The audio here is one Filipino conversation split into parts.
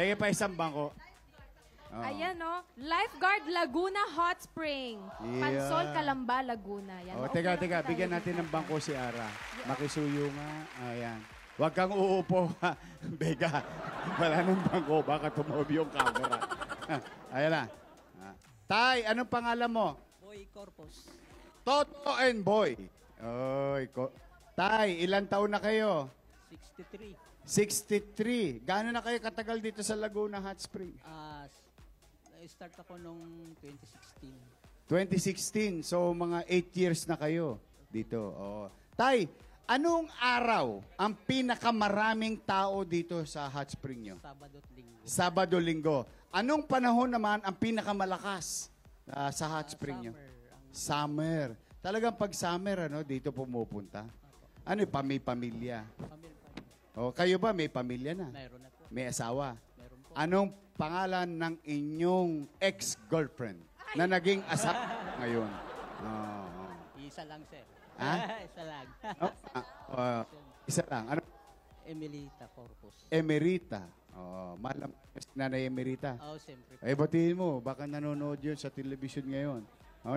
Sige pa isang bangko. Oo. Ayan, no? Lifeguard Laguna Hot Spring. Yeah. Pansol, Calamba, Laguna. Yan. Oh, Maupo teka, na po teka. tayo Bigyan natin dito. ng bangko si Ara. Makisuyo nga. Ayan. Huwag kang uupo, ha? Bega. Wala nang bangko. Baka tumobi yung camera. Ayan na. Tay, anong pangalan mo? Boy Corpus. Toto and Boy. Oy, Tay, ilan taon na kayo? 63. 63. Gaano na kayo katagal dito sa Laguna Hot Spring? Start ako nung 2016. 2016. So, mga 8 years na kayo dito. Oh. Tay, anong araw ang pinakamaraming tao dito sa hot spring nyo? Sabado at Linggo. Sabado, Linggo. Anong panahon naman ang pinakamalakas sa hot spring nyo? Summer. Talagang pag summer, ano, dito pumupunta? Ano yung pamilya? O, kayo ba may pamilya na? Meron na po. May asawa? Meron po. Anong pangalan ng inyong ex-girlfriend na naging asawa ngayon? Oh. Isa lang, sir. Ha? Isa lang. Isa lang. Ano? Emelita Corpus. Emerita. Malam si Nanay Emerita. Siyempre. Ay, batiin mo. Baka nanonood yun sa television ngayon.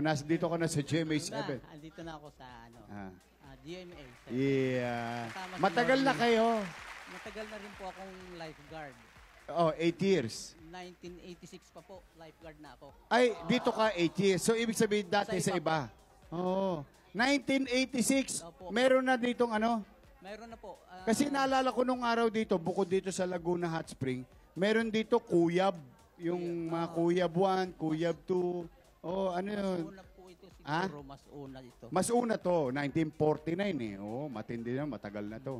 Nasa dito ka na sa GMA7. Andito na ako sa GMA. Yeah. Kasama si Matagal na Marlene. kayo. Matagal na rin po akong lifeguard. 8 years. 1986 pa po, lifeguard na ako. Ay, dito ka 8 years. So, ibig sabihin dati Sa sa iba iba. Oo. 1986. Opo. Meron na ditong ano? Meron na po. Kasi naalala ko nung araw dito, bukod dito sa Laguna Hot Spring, meron dito Kuyab. Yung mga Kuyab 1, Kuyab 2. Ano yun? Una po ito siguro, mas una ito. Mas una to, 1949 eh. Matindi na, matagal na to.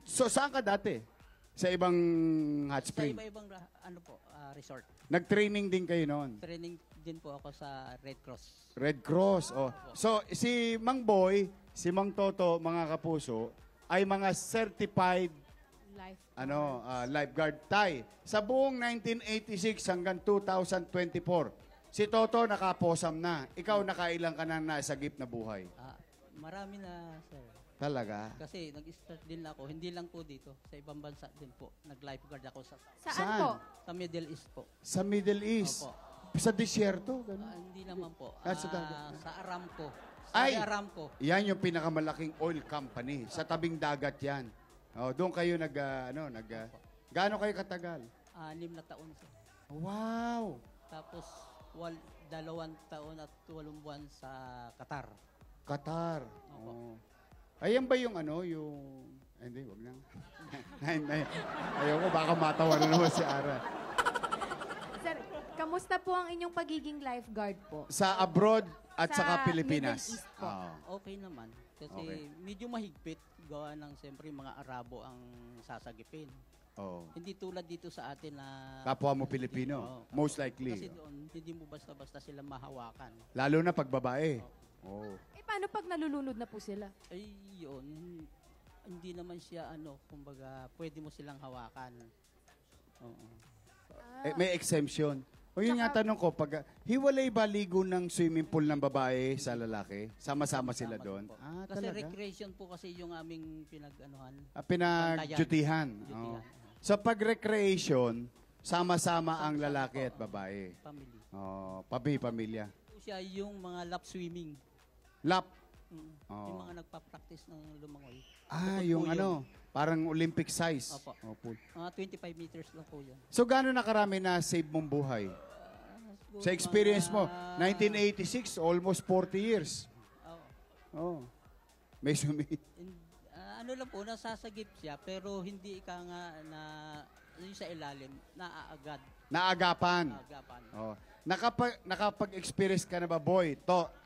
So saan ka dati? Sa ibang hot Sa spring? iba-ibang resort. Nag-training din kayo noon? Training din po ako sa Red Cross. Red Cross. So si Mang Boy, si Mang Toto, mga kapuso, ay mga certified lifeguard. Tay, sa buong 1986 hanggang 2024, si Toto nakaposam na. Ikaw nakailang ka na nasagip na buhay. Marami na, sir. Talaga? Kasi nag-start din ako, hindi lang po dito, sa ibang bansa din po. Nag-lifeguard ako sa Saan po? sa Middle East po. Sa Middle East? Opo. Sa disyerto? Ganun. Hindi naman po. Sa dagat. Sa Aramco. Ay! Aramco. Yan yung pinakamalaking oil company. Sa tabing dagat yan. Doon kayo gaano kayo katagal? 6 na taon, sir. Wow! Tapos, 2 taon at 8 buwan sa Qatar. Qatar. Opo. Ayan ba yung hindi, wag na. Ayoko, baka matawa na naman si Ara. Sir, kamusta po ang inyong pagiging lifeguard po? Sa abroad at Sa saka Pilipinas. Middle East po. Okay naman. Kasi Okay. medyo mahigpit. Gawa ng siyempre mga Arabo ang sasagipin. Hindi tulad dito sa atin na... Kapwa mo Pilipino. Most likely. Kasi doon, hindi mo basta-basta sila mahawakan. Lalo na pag babae. Paano pag nalulunod na po sila? Ay, yun. Hindi naman siya, kumbaga, pwede mo silang hawakan. Oo. May exemption. Yun nga tanong ko, pag hiwalay ba ligo ng swimming pool ng babae sa lalaki? Sama-sama sila doon? Po. Kasi Talaga? recreation po kasi yung aming pinag-anuhan. Pinag-dutihan. Dutihan. So pag recreation, sama-sama ang lalaki at babae. Family. Pamilya. Po siya yung mga lap swimming. Lap. Yung mga nagpa-practice ng lumangoy. Yung po yun. parang Olympic size. Opo. Pool. Mga 25 meters lang po yun. So gaano na karami na save mong buhay? Sa experience mo, 1986, almost 40 years. May Ano lang po, nasasagip siya, pero hindi ka nga na, yung sa ilalim, naaagad. Naagapan. Agapan. Nakapag-experience ka na ba, Boy,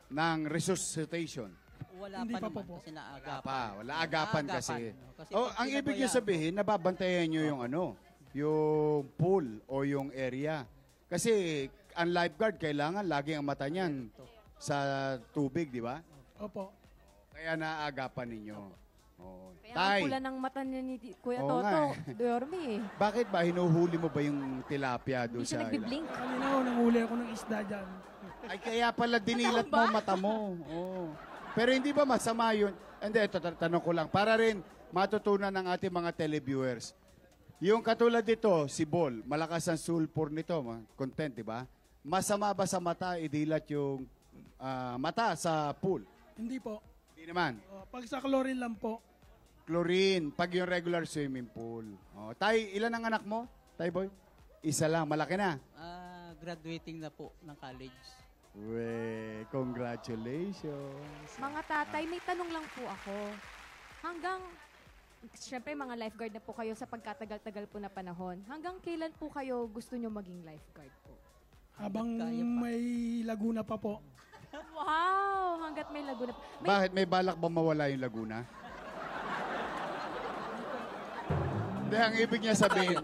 ng resuscitation? Wala Hindi pa pa naman po. kasi naagapan. Wala agapan kasi. Kasi Ang ibig niyo sabihin, nababantayan niyo yung yung pool o yung area. Kasi ang lifeguard, kailangan lagi ang mata niyan sa tubig, di ba? Opo. Kaya naaagapan ninyo. Kaya ang pula ng mata niya ni Kuya Oo nga Toto, dormi eh. Bakit ba? Hinuhuli mo ba yung tilapia doon Hindi siya sa nagbiblink. Kanina ko, nanghuli ako ng isda dyan. Ay, kaya pala dinilat mo mata mo. Pero hindi ba masama yun? Hindi, ito, tanong ko lang. Para rin matutunan ng ating mga televiewers. Yung katulad dito, si Bol, malakas ang sulfur nito, content, di ba? Masama ba sa mata, idilat yung mata sa pool? Hindi po. Hindi naman. Pag sa chlorine lang po, Chlorine, pag yung regular swimming pool. Tay, ilan ang anak mo, Tay Boy? Isa lang, malaki na. Graduating na po ng college. We, congratulations. Mga tatay, may tanong lang po ako. Siyempre mga lifeguard na po kayo sa pagkatagal-tagal po na panahon. Hanggang kailan po kayo gusto nyo maging lifeguard po? habang Kaya pa. may Laguna pa po. Wow! Hanggat may Laguna po. Bakit? May balak ba mawala yung Laguna? Hindi, ang ibig niya sabihin,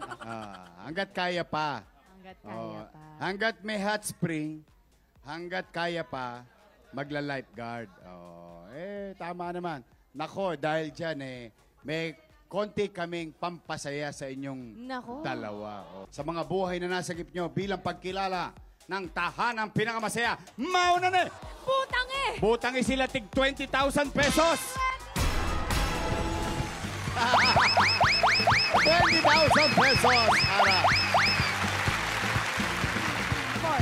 hanggat kaya pa. Hanggat kaya pa. Hanggat may hot spring, hanggat kaya pa, magla-lifeguard. Tama naman. Nako, dahil dyan may konti kaming pampasaya sa inyong Nako. dalawa. Sa mga buhay na nasagip nyo bilang pagkilala ng tahanang pinakamasaya, mauna na! Putang eh! Butang sila tig 20,000 pesos! 20,000 pesos! Ara! 4,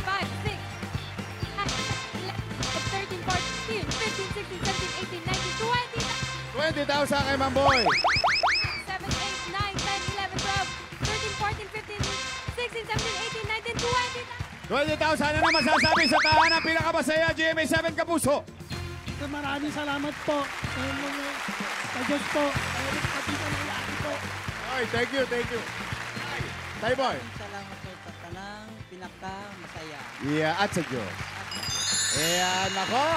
5, 6, 13, 14, 15, 16, 17, 18, 19, 20, 20,000 kay Mamboy! 7, 8, 9, 10, 11, 12, 13, 14, 15, 16, 17, 18, 19, 20. 20,000 na naman masasabi sa tahanang pinakamasaya, GMA7 Kapuso! So, maraming salamat po sa mga sa Diyos po. Sa kapitan ng laki po. Ay, thank you, thank you. Tay Boy. Salamat po sa tanang pinakamasaya. Yeah, at sa Diyos. Ayan, nako.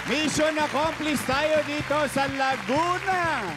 Mission accomplished tayo dito sa Laguna.